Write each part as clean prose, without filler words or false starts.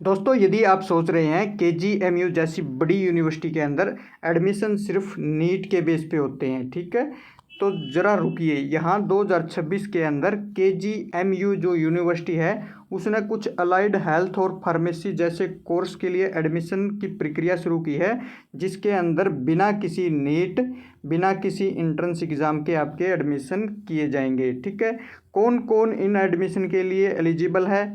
दोस्तों यदि आप सोच रहे हैं KGMU जैसी बड़ी यूनिवर्सिटी के अंदर एडमिशन सिर्फ नीट के बेस पे होते हैं, ठीक है, तो ज़रा रुकिए। यहाँ 2026 के अंदर KGMU जो यूनिवर्सिटी है उसने कुछ अलाइड हेल्थ और फार्मेसी जैसे कोर्स के लिए एडमिशन की प्रक्रिया शुरू की है, जिसके अंदर बिना किसी नीट बिना किसी इंट्रेंस एग्ज़ाम के आपके एडमिशन किए जाएंगे। ठीक है, कौन कौन इन एडमिशन के लिए एलिजिबल है,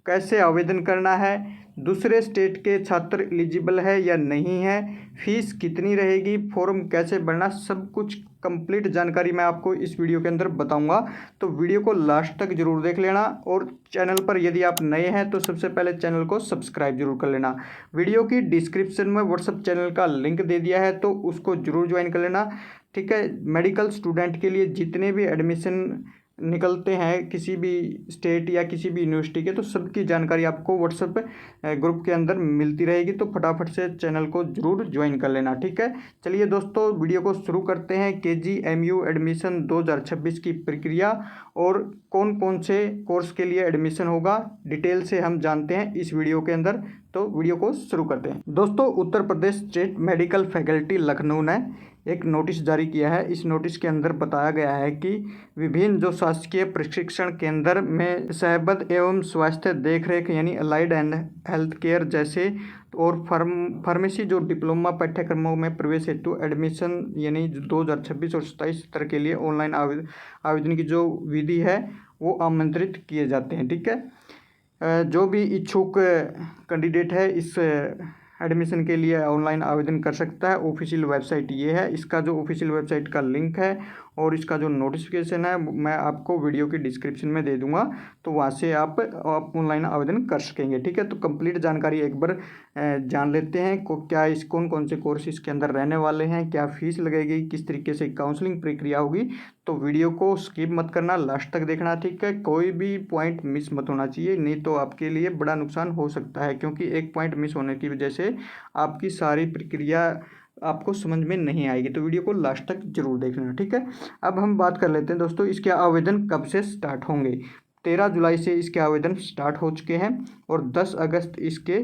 कैसे आवेदन करना है, दूसरे स्टेट के छात्र एलिजिबल है या नहीं है, फीस कितनी रहेगी, फॉर्म कैसे भरना, सब कुछ कंप्लीट जानकारी मैं आपको इस वीडियो के अंदर बताऊंगा। तो वीडियो को लास्ट तक जरूर देख लेना और चैनल पर यदि आप नए हैं तो सबसे पहले चैनल को सब्सक्राइब जरूर कर लेना। वीडियो की डिस्क्रिप्शन में व्हाट्सएप चैनल का लिंक दे दिया है तो उसको जरूर ज्वाइन कर लेना। ठीक है, मेडिकल स्टूडेंट के लिए जितने भी एडमिशन निकलते हैं किसी भी स्टेट या किसी भी यूनिवर्सिटी के, तो सबकी जानकारी आपको व्हाट्सएप ग्रुप के अंदर मिलती रहेगी, तो फटाफट से चैनल को जरूर ज्वाइन कर लेना। ठीक है, चलिए दोस्तों वीडियो को शुरू करते हैं। KGMU एडमिशन 2026 की प्रक्रिया और कौन कौन से कोर्स के लिए एडमिशन होगा डिटेल से हम जानते हैं इस वीडियो के अंदर। तो वीडियो को शुरू करते हैं। दोस्तों Uttar Pradesh state medical faculty Lucknow ने एक नोटिस जारी किया है। इस नोटिस के अंदर बताया गया है कि विभिन्न जो शासकीय प्रशिक्षण केंद्र में सहबद्ध एवं स्वास्थ्य देखरेख यानी अलाइड एंड हेल्थ केयर जैसे और फार्मेसी जो डिप्लोमा पाठ्यक्रमों में प्रवेश हेतु एडमिशन यानी 2026 और 27 सत्र के लिए ऑनलाइन आवेदन की जो विधि है वो आमंत्रित किए जाते हैं। ठीक है, जो भी इच्छुक कैंडिडेट है इस एडमिशन के लिए ऑनलाइन आवेदन कर सकता है। ऑफिशियल वेबसाइट ये है, इसका जो ऑफिशियल वेबसाइट का लिंक है और इसका जो नोटिफिकेशन है मैं आपको वीडियो की डिस्क्रिप्शन में दे दूंगा, तो वहाँ से आप ऑनलाइन आवेदन कर सकेंगे। ठीक है, तो कंप्लीट जानकारी एक बार जान लेते हैं क्या इस कौन कौन से कोर्स इसके अंदर रहने वाले हैं, क्या फीस लगेगी, किस तरीके से काउंसलिंग प्रक्रिया होगी। तो वीडियो को स्किप मत करना, लास्ट तक देखना। ठीक है, कोई भी पॉइंट मिस मत होना चाहिए, नहीं तो आपके लिए बड़ा नुकसान हो सकता है, क्योंकि एक पॉइंट मिस होने की वजह से आपकी सारी प्रक्रिया आपको समझ में नहीं आएगी। तो वीडियो को लास्ट तक जरूर देख लेना। ठीक है, अब हम बात कर लेते हैं दोस्तों इसके आवेदन कब से स्टार्ट होंगे। 13 जुलाई से इसके आवेदन स्टार्ट हो चुके हैं और 10 अगस्त इसके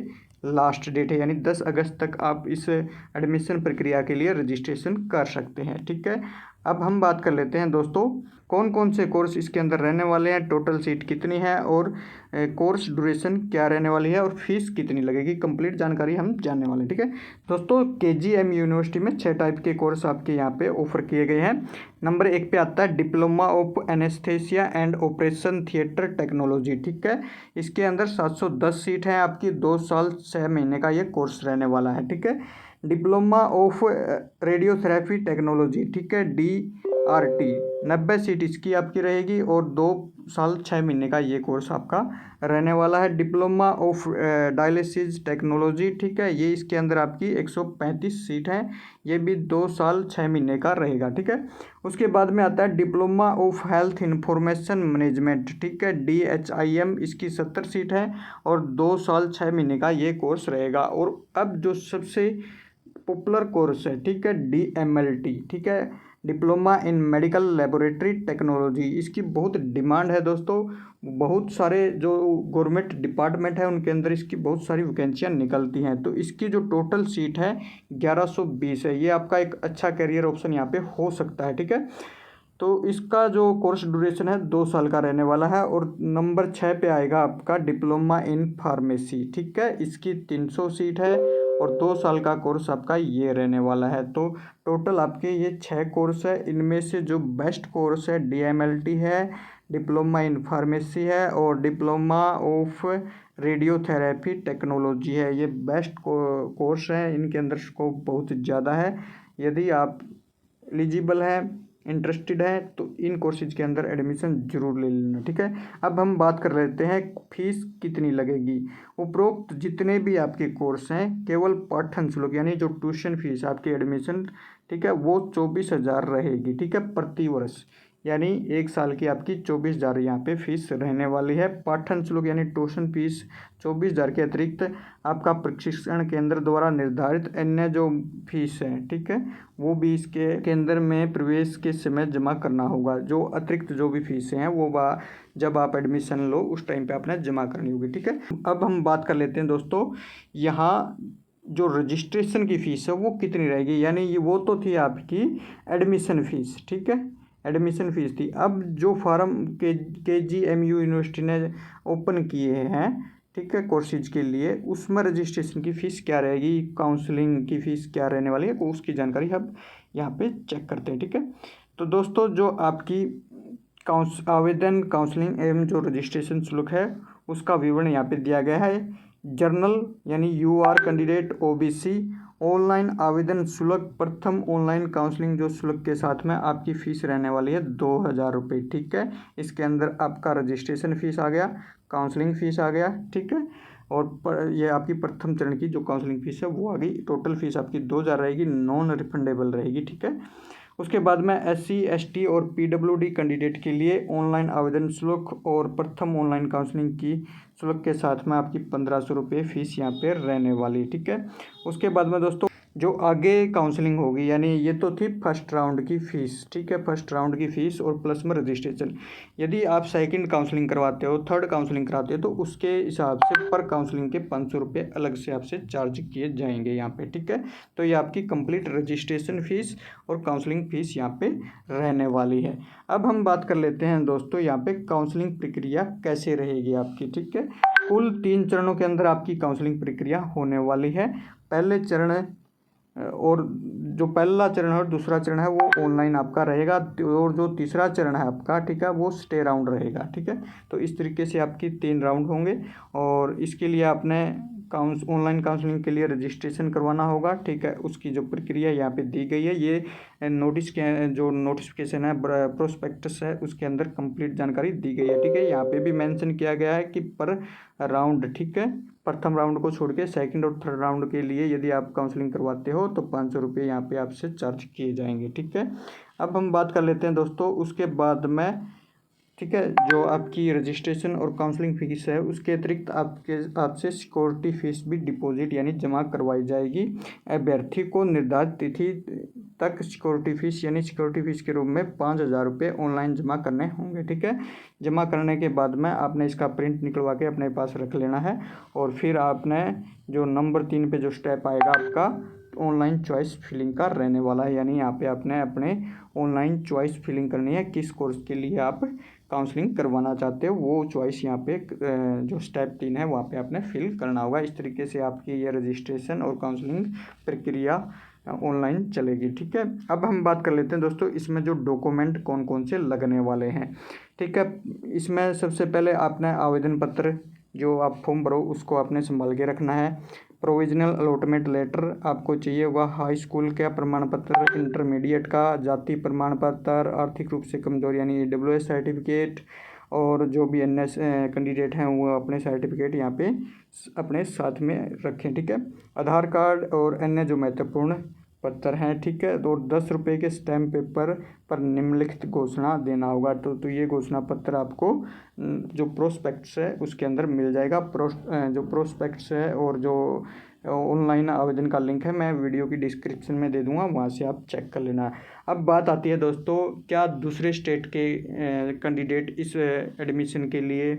लास्ट डेट है, यानी 10 अगस्त तक आप इस एडमिशन प्रक्रिया के लिए रजिस्ट्रेशन कर सकते हैं। ठीक है, अब हम बात कर लेते हैं दोस्तों कौन कौन से कोर्स इसके अंदर रहने वाले हैं, टोटल सीट कितनी है और कोर्स ड्यूरेशन क्या रहने वाली है और फीस कितनी लगेगी, कंप्लीट जानकारी हम जानने वाले हैं। ठीक है दोस्तों, KGM यूनिवर्सिटी में 6 टाइप के कोर्स आपके यहाँ पे ऑफर किए गए हैं। नंबर 1 पे आता है diploma of anaesthesia and operation theatre technology. ठीक है, इसके अंदर 710 सीट है आपकी, 2 साल 6 महीने का ये कोर्स रहने वाला है। ठीक है, डिप्लोमा ऑफ रेडियोथेरेपी टेक्नोलॉजी, ठीक है, DRT, 90 सीट इसकी आपकी रहेगी और 2 साल 6 महीने का ये कोर्स आपका रहने वाला है। डिप्लोमा ऑफ डायलिसिस टेक्नोलॉजी, ठीक है, ये इसके अंदर आपकी 135 सीट है, ये भी 2 साल 6 महीने का रहेगा। ठीक है, उसके बाद में आता है diploma of health information management, ठीक है, DHIM, इसकी 70 सीट है और 2 साल 6 महीने का ये कोर्स रहेगा। और अब जो सबसे पॉपुलर कोर्स है, ठीक है, DMLT, ठीक है, diploma in medical laboratory technology, इसकी बहुत डिमांड है दोस्तों। बहुत सारे जो गवर्नमेंट डिपार्टमेंट है उनके अंदर इसकी बहुत सारी वैकेंसियाँ निकलती हैं, तो इसकी जो टोटल सीट है 1120 है। ये आपका एक अच्छा करियर ऑप्शन यहाँ पे हो सकता है। ठीक है, तो इसका जो कोर्स ड्यूरेशन है 2 साल का रहने वाला है। और नंबर 6 पे आएगा आपका डिप्लोमा इन फार्मेसी, ठीक है, इसकी 300 सीट है और 2 साल का कोर्स आपका ये रहने वाला है। तो टोटल आपके ये 6 कोर्स है, इनमें से जो बेस्ट कोर्स है DMLT है, डिप्लोमा इन फार्मेसी है और डिप्लोमा ऑफ रेडियोथेरेपी टेक्नोलॉजी है। ये बेस्ट कोर्स है, इनके अंदर स्कोप बहुत ज़्यादा है। यदि आप एलिजिबल हैं, इंटरेस्टेड है, तो इन कोर्सेज के अंदर एडमिशन जरूर ले लेना। ठीक है, अब हम बात कर लेते हैं फीस कितनी लगेगी। उपरोक्त जितने भी आपके कोर्स हैं केवल पाठन शुल्क यानी जो ट्यूशन फीस आपकी एडमिशन, ठीक है, वो 24,000 रहेगी। ठीक है, प्रति वर्ष यानी 1 साल की आपकी 24,000 यहाँ पे फीस रहने वाली है। पाठन शुल्क यानी ट्यूशन फीस 24,000 के अतिरिक्त आपका प्रशिक्षण केंद्र द्वारा निर्धारित अन्य जो फीस है, ठीक है, वो भी इसके केंद्र में प्रवेश के समय जमा करना होगा। जो अतिरिक्त जो भी फीसें हैं वो जब आप एडमिशन लो उस टाइम पे आपने जमा करनी होगी, ठीक है। अब हम बात कर लेते हैं दोस्तों, यहाँ जो रजिस्ट्रेशन की फ़ीस है वो कितनी रहेगी, यानी ये वो तो थी आपकी एडमिशन फ़ीस, ठीक है, एडमिशन फ़ीस थी। अब जो फार्म KGMU यूनिवर्सिटी ने ओपन किए हैं, ठीक है, कोर्सेज के लिए, उसमें रजिस्ट्रेशन की फ़ीस क्या रहेगी, काउंसलिंग की फ़ीस क्या रहने वाली है, उसकी जानकारी हम यहाँ पे चेक करते हैं, ठीक है। तो दोस्तों जो आपकी आवेदन, काउंसलिंग एवं जो रजिस्ट्रेशन शुल्क है उसका विवरण यहाँ पे दिया गया है। जर्नल यानी UR कैंडिडेट OBC ऑनलाइन आवेदन शुल्क, प्रथम ऑनलाइन काउंसलिंग जो शुल्क के साथ में आपकी फ़ीस रहने वाली है 2,000 रुपये, ठीक है। इसके अंदर आपका रजिस्ट्रेशन फ़ीस आ गया, काउंसलिंग फ़ीस आ गया, ठीक है, और ये आपकी प्रथम चरण की जो काउंसलिंग फ़ीस है वो आ गई। टोटल फ़ीस आपकी 2,000 रहेगी, नॉन रिफंडेबल रहेगी, ठीक है। उसके बाद में SC ST और PWD कैंडिडेट के लिए ऑनलाइन आवेदन शुल्क और प्रथम ऑनलाइन काउंसलिंग की शुल्क के साथ में आपकी 1,500 रुपये फ़ीस यहाँ पे रहने वाली, ठीक है। उसके बाद में दोस्तों जो आगे काउंसलिंग होगी, यानी ये तो थी फर्स्ट राउंड की फ़ीस, ठीक है, फर्स्ट राउंड की फ़ीस और प्लस में रजिस्ट्रेशन। यदि आप सेकंड काउंसलिंग करवाते हो, थर्ड काउंसलिंग कराते हो, तो उसके हिसाब से पर काउंसलिंग के 500 रुपये अलग से आपसे चार्ज किए जाएंगे यहाँ पे, ठीक है। तो ये आपकी कंप्लीट रजिस्ट्रेशन फ़ीस और काउंसलिंग फ़ीस यहाँ पे रहने वाली है। अब हम बात कर लेते हैं दोस्तों यहाँ पे काउंसलिंग प्रक्रिया कैसे रहेगी आपकी, ठीक है। कुल 3 चरणों के अंदर आपकी काउंसलिंग प्रक्रिया होने वाली है। पहले चरण और जो पहला चरण है और दूसरा चरण है वो ऑनलाइन आपका रहेगा, और जो तीसरा चरण है आपका, ठीक है, वो स्टे राउंड रहेगा, ठीक है। तो इस तरीके से आपकी 3 राउंड होंगे, और इसके लिए आपने ऑनलाइन काउंसलिंग के लिए रजिस्ट्रेशन करवाना होगा, ठीक है। उसकी जो प्रक्रिया यहाँ पे दी गई है, ये नोटिस के जो नोटिफिकेशन है, प्रोस्पेक्टस है, उसके अंदर कंप्लीट जानकारी दी गई है, ठीक है। यहाँ पे भी मेंशन किया गया है कि पर राउंड, ठीक है, प्रथम राउंड को छोड़ के सेकंड और थर्ड राउंड के लिए यदि आप काउंसलिंग करवाते हो तो 500 रुपये यहाँ पे आपसे चार्ज किए जाएंगे, ठीक है। अब हम बात कर लेते हैं दोस्तों उसके बाद में, ठीक है, जो आपकी रजिस्ट्रेशन और काउंसलिंग फ़ीस है उसके अतिरिक्त आपसे सिक्योरिटी फ़ीस भी डिपॉजिट यानी जमा करवाई जाएगी। अभ्यर्थी को निर्धारित तिथि तक सिक्योरिटी फ़ीस यानी सिक्योरिटी फ़ीस के रूप में 5,000 रुपये ऑनलाइन जमा करने होंगे, ठीक है। जमा करने के बाद में आपने इसका प्रिंट निकलवा के अपने पास रख लेना है, और फिर आपने जो नंबर 3 पे जो स्टेप आएगा आपका ऑनलाइन चॉइस फिलिंग का रहने वाला है, यानी यहाँ पे आपने अपने ऑनलाइन चॉइस फिलिंग करनी है, किस कोर्स के लिए आप काउंसलिंग करवाना चाहते हो वो चॉइस यहाँ पे जो स्टेप 3 है वहाँ पे आपने फिल करना होगा। इस तरीके से आपकी ये रजिस्ट्रेशन और काउंसलिंग प्रक्रिया ऑनलाइन चलेगी, ठीक है। अब हम बात कर लेते हैं दोस्तों इसमें जो डॉक्यूमेंट कौन कौन से लगने वाले हैं, ठीक है। इसमें सबसे पहले आपने आवेदन पत्र जो आप फॉर्म भरो उसको आपने संभाल के रखना है। प्रोविजनल अलॉटमेंट लेटर आपको चाहिए होगा, हाई स्कूल का प्रमाण पत्र, इंटरमीडिएट का, जाति प्रमाण पत्र, आर्थिक रूप से कमजोर यानी AWS सर्टिफिकेट, और जो भी अन्य कैंडिडेट हैं वो अपने सर्टिफिकेट यहाँ पे अपने साथ में रखें, ठीक है। आधार कार्ड और अन्य जो महत्वपूर्ण पत्र हैं, ठीक है। और 10 रुपये के स्टैम्प पेपर पर निम्नलिखित घोषणा देना होगा। तो ये घोषणा पत्र आपको जो प्रोस्पेक्ट्स है उसके अंदर मिल जाएगा। जो प्रोस्पेक्ट्स है और जो ऑनलाइन आवेदन का लिंक है मैं वीडियो की डिस्क्रिप्शन में दे दूंगा, वहाँ से आप चेक कर लेना। अब बात आती है दोस्तों, क्या दूसरे स्टेट के कैंडिडेट इस एडमिशन के लिए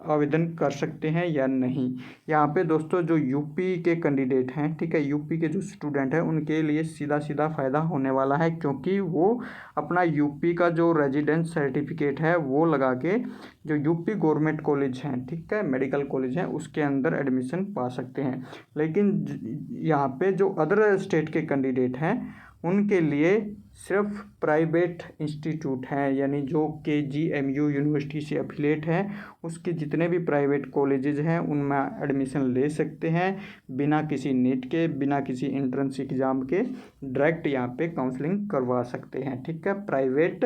आवेदन कर सकते हैं या नहीं। यहाँ पे दोस्तों जो यूपी के कैंडिडेट हैं, ठीक है, यूपी के जो स्टूडेंट हैं उनके लिए सीधा सीधा फ़ायदा होने वाला है, क्योंकि वो अपना यूपी का जो रेजिडेंस सर्टिफिकेट है वो लगा के जो यूपी गवर्नमेंट कॉलेज हैं, ठीक है, मेडिकल कॉलेज हैं, उसके अंदर एडमिशन पा सकते हैं। लेकिन यहाँ पे जो अदर स्टेट के कैंडिडेट हैं उनके लिए सिर्फ प्राइवेट इंस्टीट्यूट हैं, यानी जो KGMU यूनिवर्सिटी से एफिलेट हैं उसके जितने भी प्राइवेट कॉलेजेस हैं उनमें एडमिशन ले सकते हैं बिना किसी नीट के, बिना किसी एंट्रेंस एग्ज़ाम के, डायरेक्ट यहाँ पे काउंसलिंग करवा सकते हैं, ठीक है। प्राइवेट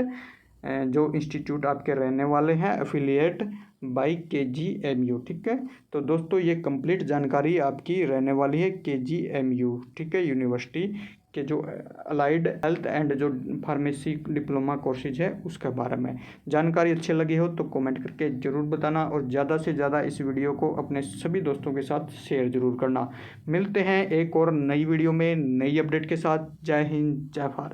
जो इंस्टीट्यूट आपके रहने वाले हैं एफिलिएट बाई KGMU, ठीक है। तो दोस्तों ये कंप्लीट जानकारी आपकी रहने वाली है KGMU, ठीक है, यूनिवर्सिटी के जो अलाइड हेल्थ एंड जो फार्मेसी डिप्लोमा कोर्सेज है उसके बारे में जानकारी अच्छी लगी हो तो कमेंट करके ज़रूर बताना, और ज़्यादा से ज़्यादा इस वीडियो को अपने सभी दोस्तों के साथ शेयर ज़रूर करना। मिलते हैं एक और नई वीडियो में नई अपडेट के साथ। जय हिंद, जय भारत।